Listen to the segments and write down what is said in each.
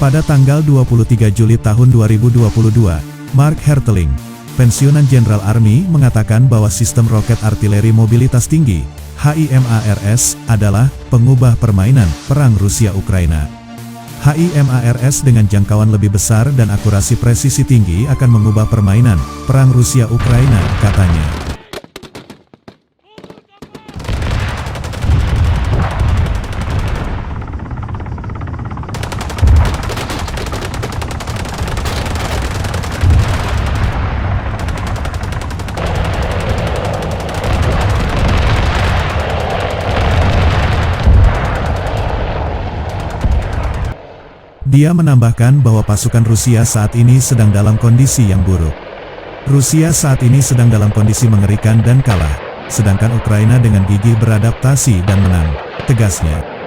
Pada tanggal 23 Juli tahun 2022, Mark Herteling, pensiunan Jenderal Army, mengatakan bahwa sistem roket artileri mobilitas tinggi, HIMARS, adalah pengubah permainan perang Rusia-Ukraina. HIMARS dengan jangkauan lebih besar dan akurasi presisi tinggi akan mengubah permainan perang Rusia-Ukraina, katanya. Dia menambahkan bahwa pasukan Rusia saat ini sedang dalam kondisi yang buruk. Rusia saat ini sedang dalam kondisi mengerikan dan kalah, sedangkan Ukraina dengan gigih beradaptasi dan menang, tegasnya.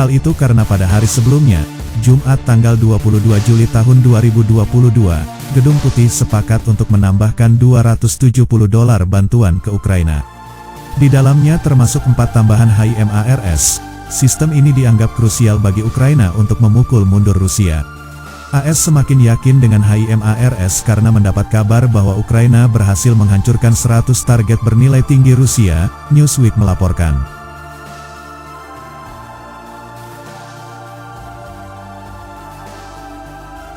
Hal itu karena pada hari sebelumnya, Jumat tanggal 22 Juli tahun 2022, Gedung Putih sepakat untuk menambahkan $270 bantuan ke Ukraina. Di dalamnya termasuk 4 tambahan HIMARS. Sistem ini dianggap krusial bagi Ukraina untuk memukul mundur Rusia. AS semakin yakin dengan HIMARS karena mendapat kabar bahwa Ukraina berhasil menghancurkan 100 target bernilai tinggi Rusia, Newsweek melaporkan.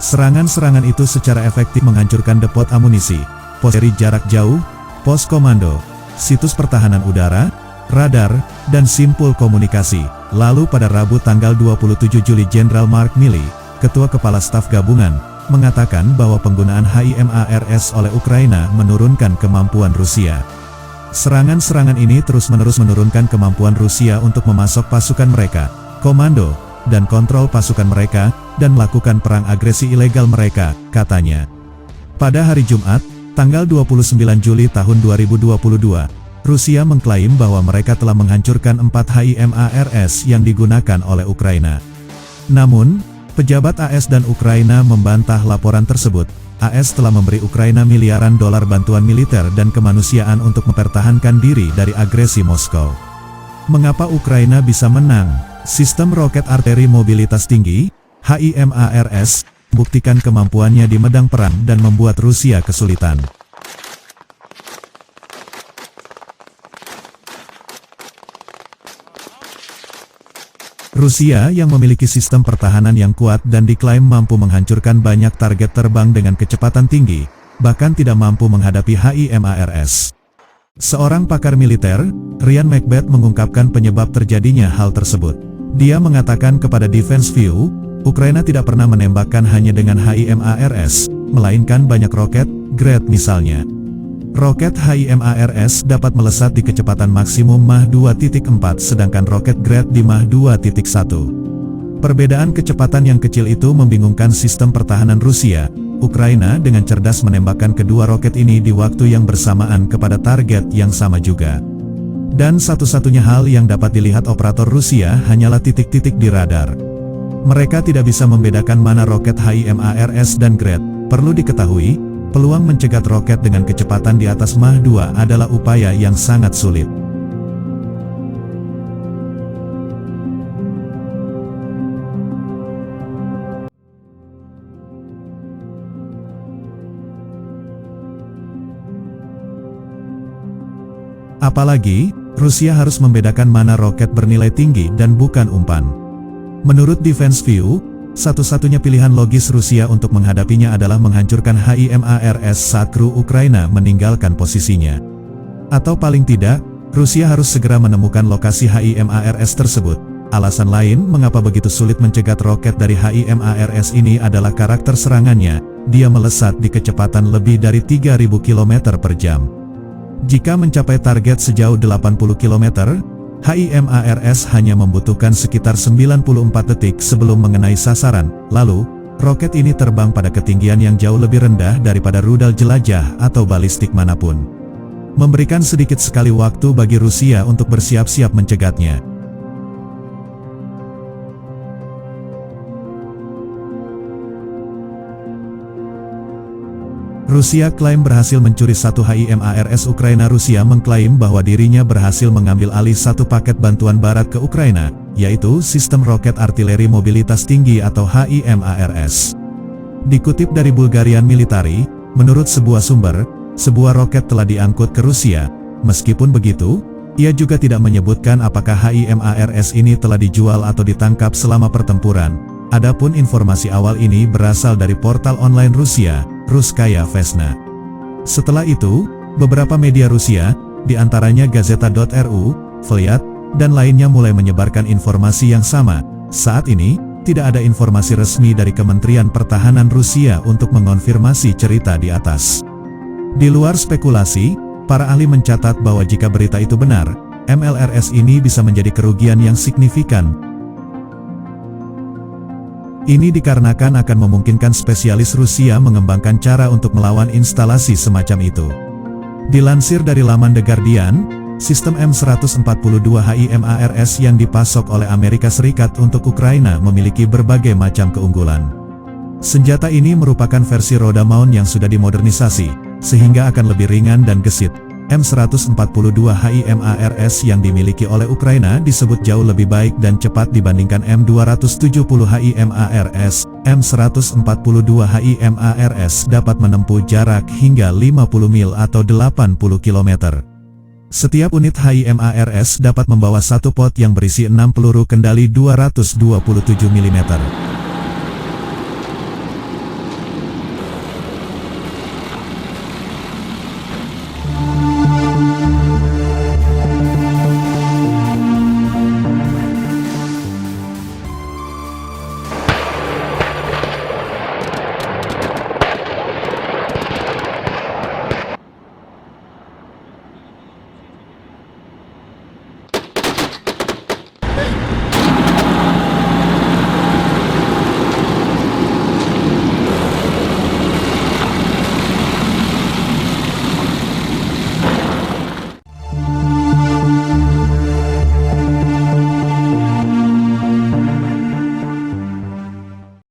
Serangan-serangan itu secara efektif menghancurkan depot amunisi, pos jarak jauh, pos komando, situs pertahanan udara, radar, dan simpul komunikasi. Lalu pada Rabu tanggal 27 Juli Jenderal Mark Milley, Ketua Kepala Staf Gabungan, mengatakan bahwa penggunaan HIMARS oleh Ukraina menurunkan kemampuan Rusia. Serangan-serangan ini terus-menerus menurunkan kemampuan Rusia untuk memasok pasukan mereka, komando, dan kontrol pasukan mereka, dan melakukan perang agresi ilegal mereka, katanya. Pada hari Jumat, tanggal 29 Juli tahun 2022, Rusia mengklaim bahwa mereka telah menghancurkan 4 HIMARS yang digunakan oleh Ukraina. Namun, pejabat AS dan Ukraina membantah laporan tersebut. AS telah memberi Ukraina miliaran dolar bantuan militer dan kemanusiaan untuk mempertahankan diri dari agresi Moskow. Mengapa Ukraina bisa menang? Sistem roket arteri mobilitas tinggi, HIMARS, buktikan kemampuannya di medang perang dan membuat Rusia kesulitan. Rusia yang memiliki sistem pertahanan yang kuat dan diklaim mampu menghancurkan banyak target terbang dengan kecepatan tinggi, bahkan tidak mampu menghadapi HIMARS. Seorang pakar militer, Ryan Macbeth, mengungkapkan penyebab terjadinya hal tersebut. Dia mengatakan kepada Defense View, Ukraina tidak pernah menembakkan hanya dengan HIMARS, melainkan banyak roket, Grad misalnya. Roket HIMARS dapat melesat di kecepatan maksimum Mach 2.4 sedangkan roket Grad di Mach 2.1. Perbedaan kecepatan yang kecil itu membingungkan sistem pertahanan Rusia. Ukraina dengan cerdas menembakkan kedua roket ini di waktu yang bersamaan kepada target yang sama juga. Dan satu-satunya hal yang dapat dilihat operator Rusia hanyalah titik-titik di radar. Mereka tidak bisa membedakan mana roket HIMARS dan Grad. Perlu diketahui, peluang mencegat roket dengan kecepatan di atas Mach 2 adalah upaya yang sangat sulit. Apalagi, Rusia harus membedakan mana roket bernilai tinggi dan bukan umpan. Menurut Defense View, satu-satunya pilihan logis Rusia untuk menghadapinya adalah menghancurkan HIMARS saat kru Ukraina meninggalkan posisinya. Atau paling tidak, Rusia harus segera menemukan lokasi HIMARS tersebut. Alasan lain mengapa begitu sulit mencegat roket dari HIMARS ini adalah karakter serangannya. Dia melesat di kecepatan lebih dari 3.000 km per jam. Jika mencapai target sejauh 80 km, HIMARS hanya membutuhkan sekitar 94 detik sebelum mengenai sasaran. Lalu, roket ini terbang pada ketinggian yang jauh lebih rendah daripada rudal jelajah atau balistik manapun. Memberikan sedikit sekali waktu bagi Rusia untuk bersiap-siap mencegatnya. Rusia klaim berhasil mencuri satu HIMARS. Ukraina. Rusia mengklaim bahwa dirinya berhasil mengambil alih satu paket bantuan barat ke Ukraina, yaitu sistem roket artileri mobilitas tinggi atau HIMARS. Dikutip dari Bulgarian Military, menurut sebuah sumber, sebuah roket telah diangkut ke Rusia. Meskipun begitu, ia juga tidak menyebutkan apakah HIMARS ini telah dijual atau ditangkap selama pertempuran. Adapun informasi awal ini berasal dari portal online Rusia, Ruskaya Vesna. Setelah itu, beberapa media Rusia, di antaranya Gazeta.ru, Vlyat, dan lainnya mulai menyebarkan informasi yang sama. Saat ini, tidak ada informasi resmi dari Kementerian Pertahanan Rusia untuk mengonfirmasi cerita di atas. Di luar spekulasi, para ahli mencatat bahwa jika berita itu benar, MLRS ini bisa menjadi kerugian yang signifikan. Ini dikarenakan akan memungkinkan spesialis Rusia mengembangkan cara untuk melawan instalasi semacam itu. Dilansir dari laman The Guardian, sistem M142 HIMARS yang dipasok oleh Amerika Serikat untuk Ukraina memiliki berbagai macam keunggulan. Senjata ini merupakan versi roda mount yang sudah dimodernisasi, sehingga akan lebih ringan dan gesit. M142 HIMARS yang dimiliki oleh Ukraina disebut jauh lebih baik dan cepat dibandingkan M270 HIMARS. M142 HIMARS dapat menempuh jarak hingga 50 mil atau 80 km. Setiap unit HIMARS dapat membawa satu pot yang berisi 6 peluru kendali 227 mm.